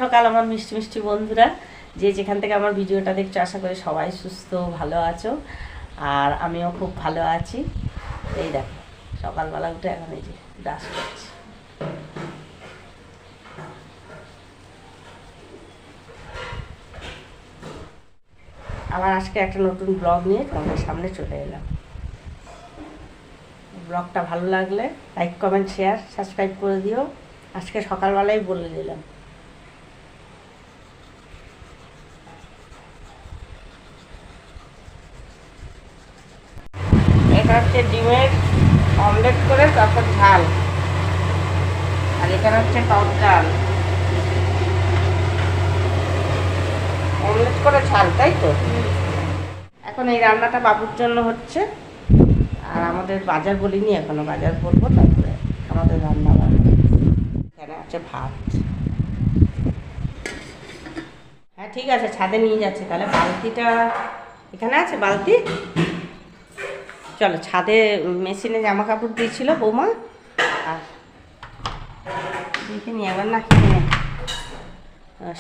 সকাল আমার মিষ্টি মিষ্টি বন্ধুরা, যে যেখান থেকে আমার ভিডিওটা দেখছো, আশা করি সবাই সুস্থ ভালো আছো। আর আমিও খুব ভালো আছি। এই দেখো সকালবেলা উঠে এখন এই যে ব্রাশ করছি। আবার আজকে একটা নতুন ব্লগ নিয়ে তোমাদের সামনে চলে এলাম। ব্লগটা ভালো লাগলে লাইক কমেন্ট শেয়ার সাবস্ক্রাইব করে দিও। আজকে সকালবেলায় বলে দিলাম। এটা হচ্ছে ডিমের অমলেট করে তারপর ঝাল, আর এখানে হচ্ছে টক ডাল। অমলেট করে ঝাল, তাই তো? এখন এই রান্নাটা বাবুর জন্য হচ্ছে, আর আমাদের বাজার বলিনি, এখনো বাজার করবো, তারপরে আমাদের রান্না বান্না। এখানে আছে ভাত। হ্যাঁ ঠিক আছে, ছাদে নিয়ে যাচ্ছি। তাহলে বালতিটা এখানে আছে, বালতি। চলো ছাদে মেশিনে জামা কাপড় দিয়েছিল বৌমা, আর দেখে নিয়ে একবার না কিনে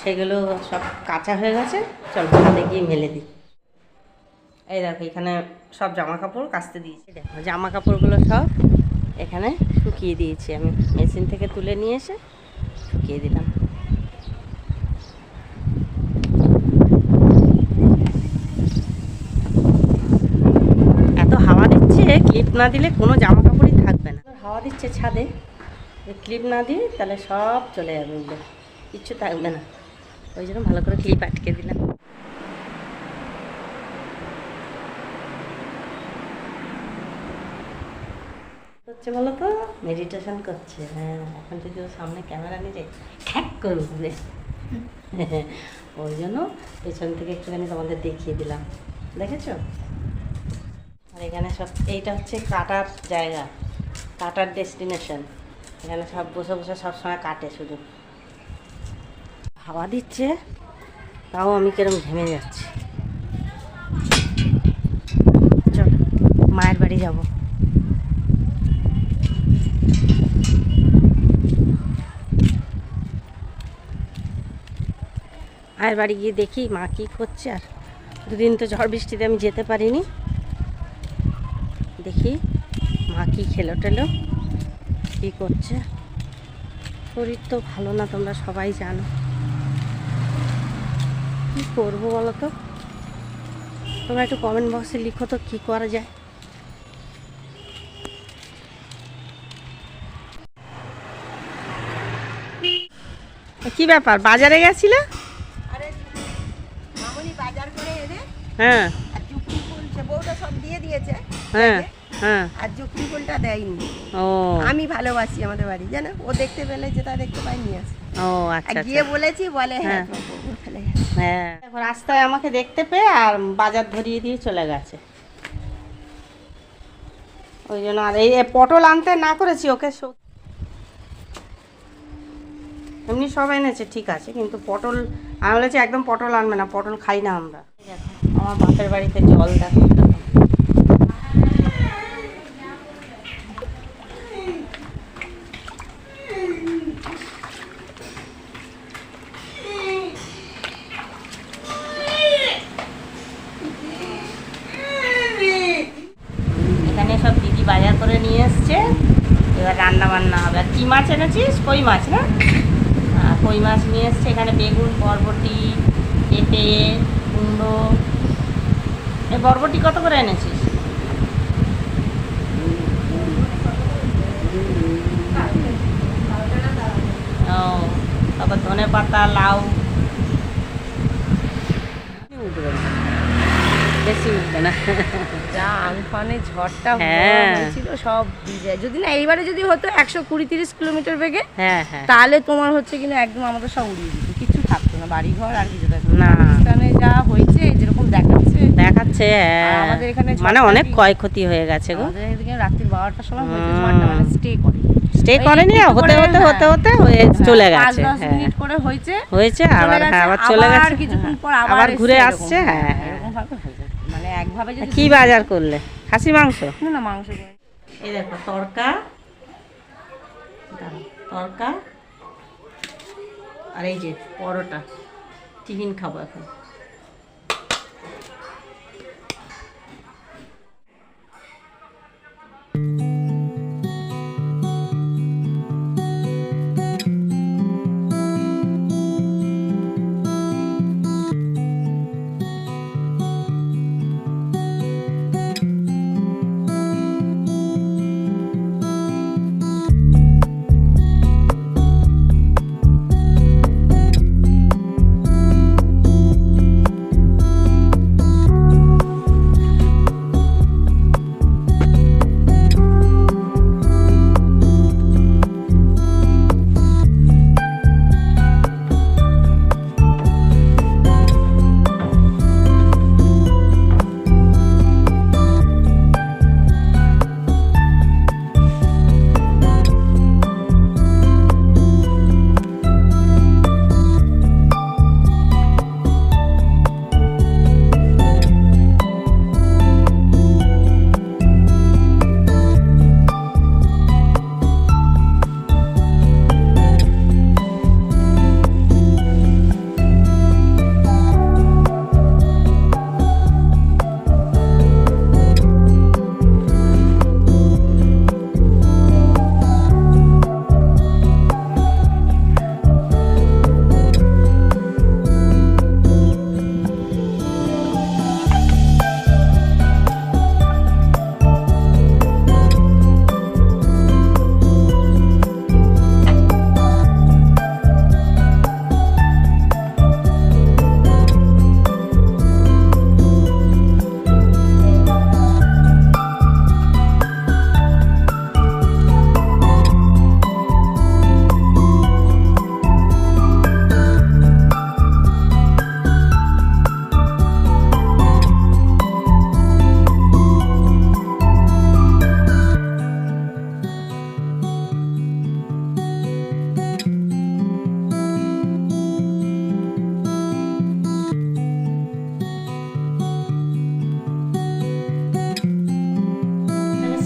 সেগুলো সব কাঁচা হয়ে গেছে। চলো ছাদে গিয়ে মেলে দিই। এই দেখো এখানে সব জামা কাপড় কাচতে দিয়েছি। দেখো জামা কাপড়গুলো সব এখানে শুকিয়ে দিয়েছি, আমি মেশিন থেকে তুলে নিয়ে এসে শুকিয়ে দিলাম। এত হাওয়া দিচ্ছে, ক্লিপ না দিলে কোনো জামা কাপড়ই থাকবে না। হাওয়া দিচ্ছে ছাদে, ক্লিপ না দিই তাহলে সব চলে যাবে, ওগুলো কিচ্ছু থাকবে না। ওই জন্য ভালো করে ক্লিপ আটকে দিলাম। হচ্ছে বলো তো, মেডিটেশন করছে। হ্যাঁ, এখন যদি ওর সামনে ক্যামেরা নিয়ে খ্যাক করে উঠবে, ওই জন্য পেছন থেকে একটুখানি তোমাদের দেখিয়ে দিলাম। দেখেছো? আর এখানে সব, এইটা হচ্ছে কাটার জায়গা, কাটার ডেস্টিনেশন। এখানে সব বসে বসে সবসময় কাটে। শুধু হাওয়া দিচ্ছে, তাও আমি কিরম ঘেমে যাচ্ছি। চল মায়ের বাড়ি যাবো। মায়ের বাড়ি গিয়ে দেখি মা কী করছে। আর দুদিন তো ঝড় বৃষ্টিতে আমি যেতে পারিনি। দেখি মা কী খেলো টেলো, কী করছে। শরীর তো ভালো না, তোমরা সবাই জানো। কী করবো বলো তো? তোমরা একটু কমেন্ট বক্সে লিখো তো কী করা যায়। কি ব্যাপার, বাজারে গেছিলে? হ্যাঁ সব দিয়ে দিয়েছে, হ্যাঁ হ্যাঁ। আর যুক্তি ফুলটা দেয়নি। ও আমি ভালোবাসি আমাদের বাড়ি, জানো, ও দেখতে পেলে যেটা দেখতে পাই নিয়ে আসে। ও আচ্ছা, গিয়ে বলেছি, বলে হ্যাঁ হ্যাঁ। এখন রাস্তায় আমাকে দেখতে পেয়ে আর বাজার ধরিয়ে দিয়ে চলে গেছে। ওই জন্য আর এই পটল আনতে না করেছি ওকে। এমনি সব এনেছে ঠিক আছে, কিন্তু পটল আমি বলেছি একদম পটল আনবে না, পটল খাই না আমরা। আমার বাপের বাড়িতে জল দেখো। এখানে সব দিদি বাজার করে নিয়ে এসছে, এবার রান্না বান্না হবে। আর কী মাছ এনেছিস? কই মাছ না? কই মাছ নিয়ে এসছে। এখানে বেগুন, বরবটি, পেঁপে, কুমড়ো। এই বরবটি কত করে এনেছিস? ও, তারপর ধনে পাতা, লাউ। বেশি উঠবে না। যা আমফানে ঝড়টা হ্যাঁ হয়েছিল সব ভিজে। যদি না এইবারে যদি হতো 120-30 কিলোমিটার বেগে, হ্যাঁ হ্যাঁ, তাহলে তোমার হচ্ছে কিনা একদম আমাদের সব উড়িয়ে দিত, কিছু থাকতো না, বাড়ি ঘর আর কিছু থাকতো না। পাকিস্তানে যা হয়েছে যেরকম দেখাচ্ছে, হ্যাঁ। আমাদের এখানে মানে অনেক ক্ষয়ক্ষতি হয়ে গেছে গো। আমাদের এদিকে রাত্রি 12টার সময় হয়েছে ঝড়টা, মানে স্টে করেনি, হতে হয়ে চলে গেছে। 5-10 মিনিট করে হয়েছে আবার আবার চলে গেছে, কিছুক্ষণ পর আবার ঘুরে আসছে। হ্যাঁ এরকম ভাবে হয়েছে, মানে একভাবে যদি। কি বাজার করলে? খাসি মাংস? না মাংস। এই দেখো তড়কা, তড়কা আর এই যে পরোটা, টিফিন খাবো এখন।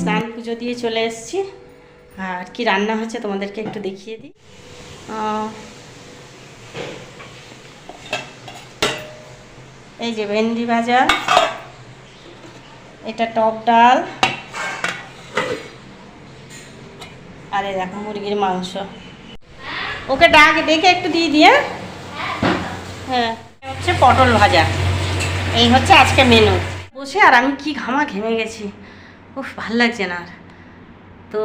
স্নান পুজো দিয়ে চলে এসেছি। আর কি রান্না হচ্ছে তোমাদেরকে একটু দেখিয়ে দিই। এই যে ভেন্ডি ভাজা, এটা টক ডাল, আর এই দেখো মুরগির মাংস। ওকে ডেকে একটু দিয়ে দিয়ে। হ্যাঁ, হচ্ছে পটল ভাজা। এই হচ্ছে আজকে মেনু। বসে আর আমি কি ঘেমে গেছি, উফ ভাল লাগছে না আর। তো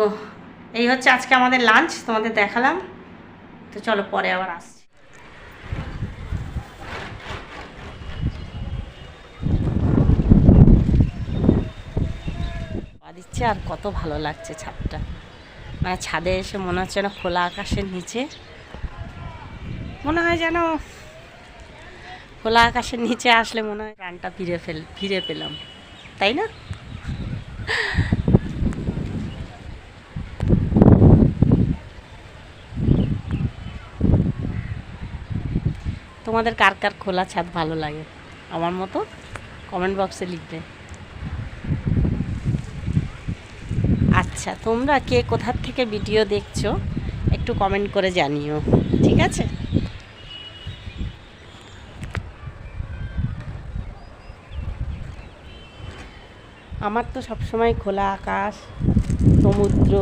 এই হচ্ছে আজকে আমাদের লাঞ্চ, তোমাদের দেখালাম। তো চলো পরে আবার আসছি। দিচ্ছে আর কত ভালো লাগছে ছাদটা, মানে ছাদে এসে মনে হচ্ছে না খোলা আকাশের নিচে, মনে হয় যেন খোলা আকাশের নিচে আসলে মনে হয় প্রাণটা ফিরে পেলাম, তাই না? তোমাদের কার কার খোলা ছাদ ভালো লাগে আমার মতো কমেন্ট বক্সে লিখবে। আচ্ছা, তোমরা কে কোথার থেকে ভিডিও দেখছো একটু কমেন্ট করে জানিও, ঠিক আছে? আমার তো সবসময় খোলা আকাশ, সমুদ্র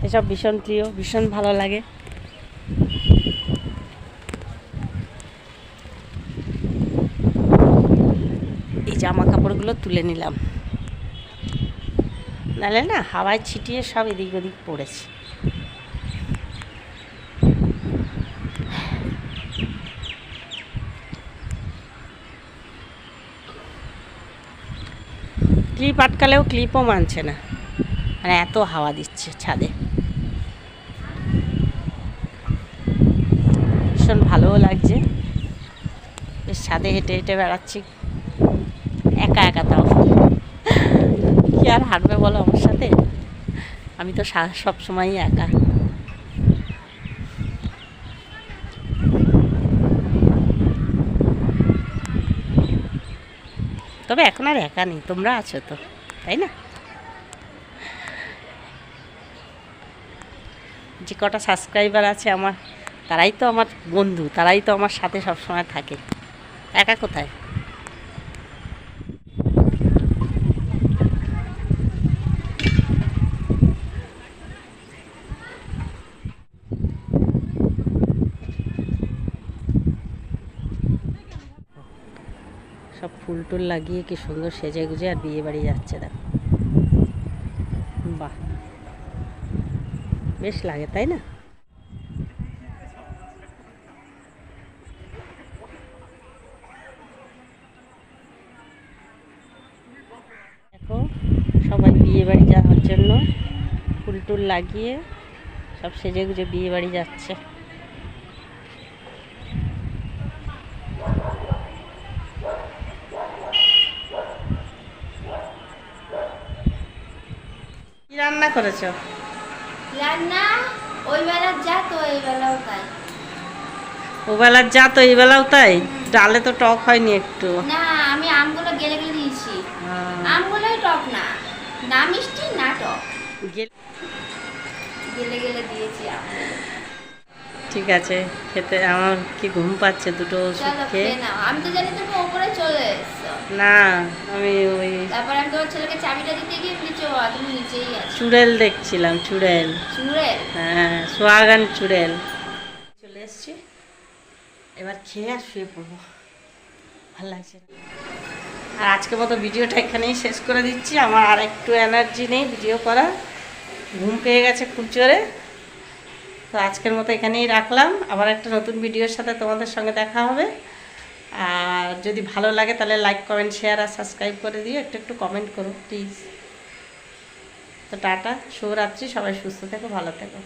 এসব ভীষণ প্রিয়, ভীষণ ভালো লাগে। এই জামা কাপড়গুলো তুলে নিলাম, নাহলে না হাওয়ায় ছিটিয়ে সব এদিক ওদিক পড়েছে। ক্লিপ আটকালেও ক্লিপও মানছে না, মানে এত হাওয়া দিচ্ছে ছাদে। ভীষণ ভালোও লাগছে, বেশ ছাদে হেঁটে হেঁটে বেড়াচ্ছি একা একা। তাও কি আর হাঁটবে বলো আমার সাথে, আমি তো সবসময়ই একা। তবে এখন আর একা নেই, তোমরা আছো তো, তাই না? যে কটা সাবস্ক্রাইবার আছে আমার তারাই তো আমার বন্ধু, তারাই তো আমার সাথে সবসময় থাকে। একা কোথায়? সব ফুল টুল লাগিয়ে কি সুন্দর সেজে গুজে আর বিয়ে বাড়ি যাচ্ছে, দেখো। বাহ, বেশ লাগে তাই না? দেখো সবাই বিয়ে বাড়ি যাওয়ার জন্য ফুল টুল লাগিয়ে সব সেজে গুজে বিয়ে বাড়ি যাচ্ছে। কি রান্না করেছো? রান্না ওই বেলার যা তো এই বেলাও তাই। ওবেলার যা তো এই বেলাও তাই। ডালে তো টক হয়নি একটু? না, আমি আমগুলো গেলে গেলে দিয়েছি। আমগুলোই টক না, না মিষ্টি না টক, গেলে গেলে দিয়েছি আমগুলো। ঠিক আছে, খেতে আমার কি ঘুম পাচ্ছে, দুটো ওষুধ চলো খেয়ে। খেয়ে নাও। আমি তো জানি তুমি ওপরে চলে এসছো। না, আমি ওই তারপর আমি তোমার ছেলেকে চাবিটা দিতে গিয়ে নিচে তুমি নিচেই আছো। চুড়েল দেখছিলাম, চুড়েল। চুড়েল? হ্যাঁ, সোহাগান চুড়েল। চলে এসছি, এবার খেয়ে আর শুয়ে পড়বো, ভালো লাগছে না। আর আজকের মতো ভিডিওটা এখানেই শেষ করে দিচ্ছি। আমার আর একটু এনার্জি নেই ভিডিও করার, ঘুম পেয়ে গেছে খুব জোরে। তো আজকের মতো এখানেই রাখলাম, আবার একটা নতুন ভিডিওর সাথে তোমাদের সঙ্গে দেখা হবে। আর যদি ভালো লাগে তাহলে লাইক কমেন্ট শেয়ার আর সাবস্ক্রাইব করে দিও, একটু একটু কমেন্ট করো প্লিজ। তো টাটা, শুভরাত্রি, সবাই সুস্থ থেকো, ভালো থেকো।